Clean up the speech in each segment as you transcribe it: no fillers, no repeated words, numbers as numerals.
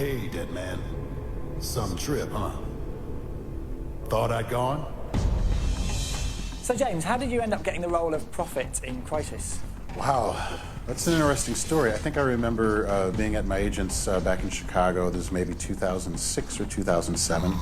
Hey, dead man. Some trip, huh? Thought I'd gone? So, James, how did you end up getting the role of Prophet in Crysis? Wow, that's an interesting story. I think I remember being at my agent's back in Chicago. This was maybe 2006 or 2007.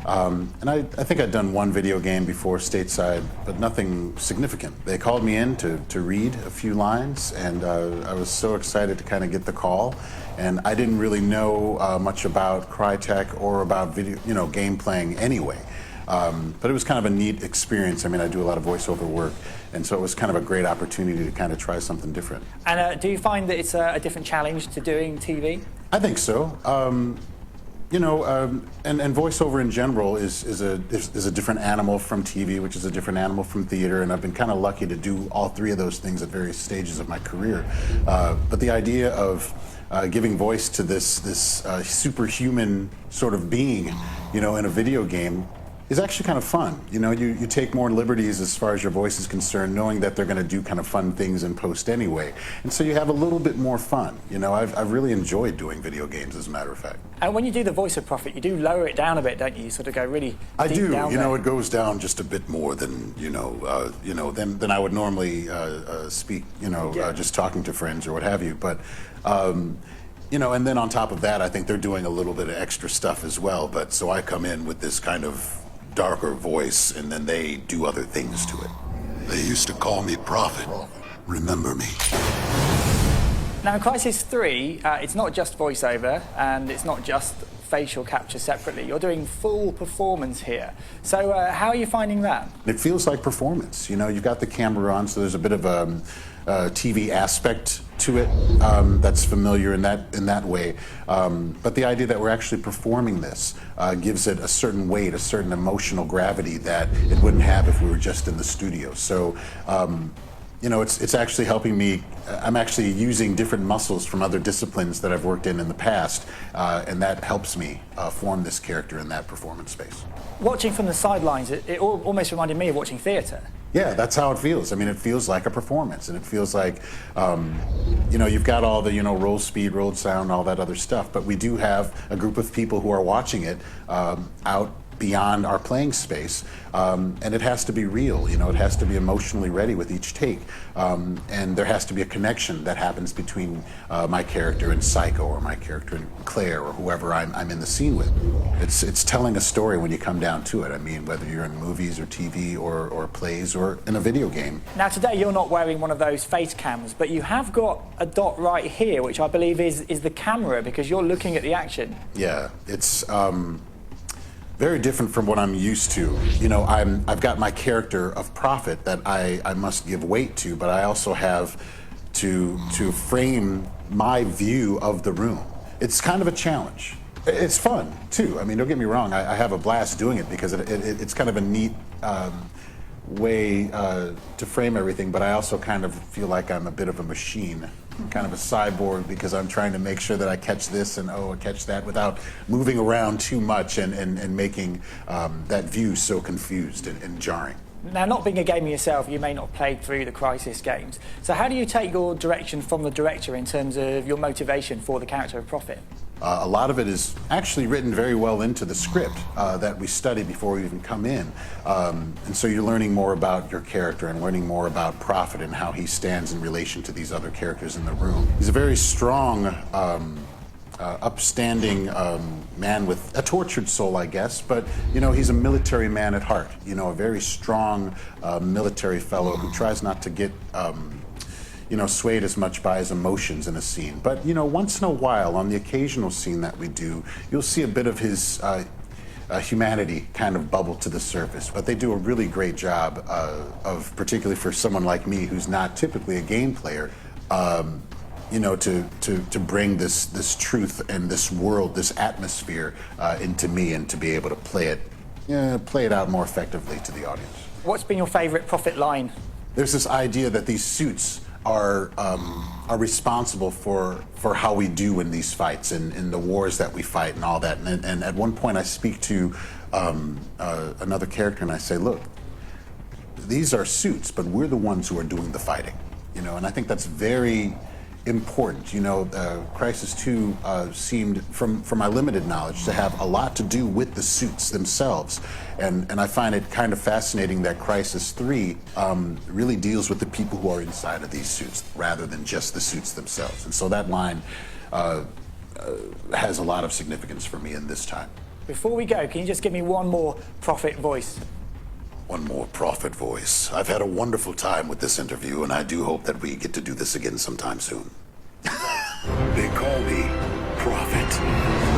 And I think I'd done one video game before stateside, but nothing significant. They called me in to read a few lines, and I was so excited to kind of get the call. And I didn't really know much about Crytek or about video, game playing anyway. But it was kind of a neat experience. I mean, I do a lot of voiceover work, and so it was kind of a great opportunity to kind of try something different. And do you find that it's a different challenge to doing TV? I think so. And voiceover in general is a different animal from TV, which is a different animal from theater, and I've been kind of lucky to do all three of those things at various stages of my career. But the idea of giving voice to this superhuman sort of being, in a video game is actually kind of fun. You take more liberties as far as your voice is concerned, knowing that they're going to do kind of fun things in post anyway. And so you have a little bit more fun. I've really enjoyed doing video games, as a matter of fact. And when you do the voice of Prophet, you do lower it down a bit, don't you? You sort of go really I deep do. down there. It goes down just a bit more than, than I would normally speak, just talking to friends or what have you. But, and then on top of that, I think they're doing a little bit of extra stuff as well. But so I come in with this kind of darker voice, and then they do other things to it. They used to call me Prophet. Remember me. Now, in Crysis 3, it's not just voiceover, and it's not just facial capture separately. You're doing full performance here. So how are you finding that? It feels like performance. You've got the camera on, so there's a bit of a TV aspect to it that's familiar in that way. But the idea that we're actually performing this gives it a certain weight, a certain emotional gravity that it wouldn't have if we were just in the studio. So, it's actually helping me. I'm actually using different muscles from other disciplines that I've worked in the past, and that helps me form this character in that performance space. Watching from the sidelines, it almost reminded me of watching theatre. Yeah, that's how it feels. I mean, it feels like a performance, and it feels like, you've got all the, roll speed, roll sound, all that other stuff, but we do have a group of people who are watching it out beyond our playing space, and it has to be real. It has to be emotionally ready with each take, and there has to be a connection that happens between my character and Psycho, or my character and Claire, or whoever I'm in the scene with. It's telling a story when you come down to it. I mean, whether you're in movies or TV or plays or in a video game. Now, today you're not wearing one of those face cams, but you have got a dot right here, which I believe is the camera, because you're looking at the action. Yeah, it's very different from what I'm used to. I've got my character of Prophet that I must give weight to, but I also have to frame my view of the room. It's kind of a challenge. It's fun, too. I mean, don't get me wrong, I have a blast doing it because it's kind of a neat way to frame everything, but I also kind of feel like I'm a bit of a machine, kind of a cyborg, because I'm trying to make sure that I catch this and catch that without moving around too much and making that view so confused and jarring. Now, not being a gamer yourself, you may not have played through the Crysis games. So how do you take your direction from the director in terms of your motivation for the character of Prophet? A lot of it is actually written very well into the script that we study before we even come in. And so you're learning more about your character and learning more about Prophet and how he stands in relation to these other characters in the room. He's a very strong, upstanding man with a tortured soul, I guess, but he's a military man at heart, a very strong military fellow who tries not to get swayed as much by his emotions in a scene. But once in a while, on the occasional scene that we do, you'll see a bit of his humanity kind of bubble to the surface. But they do a really great job of, particularly for someone like me who's not typically a game player, to bring this truth and this world, this atmosphere into me, and to be able to play it out more effectively to the audience. What's been your favorite Prophet line? There's this idea that these suits are responsible for how we do in these fights and in the wars that we fight and all that. And at one point I speak to another character and I say, look, these are suits, but we're the ones who are doing the fighting. And I think that's very important. You know, Crysis 2 seemed, from my limited knowledge, to have a lot to do with the suits themselves. And I find it kind of fascinating that Crysis 3 really deals with the people who are inside of these suits rather than just the suits themselves. And so that line has a lot of significance for me in this time. Before we go, can you just give me one more Prophet voice? One more Prophet voice. I've had a wonderful time with this interview, and I do hope that we get to do this again sometime soon. They call me Prophet.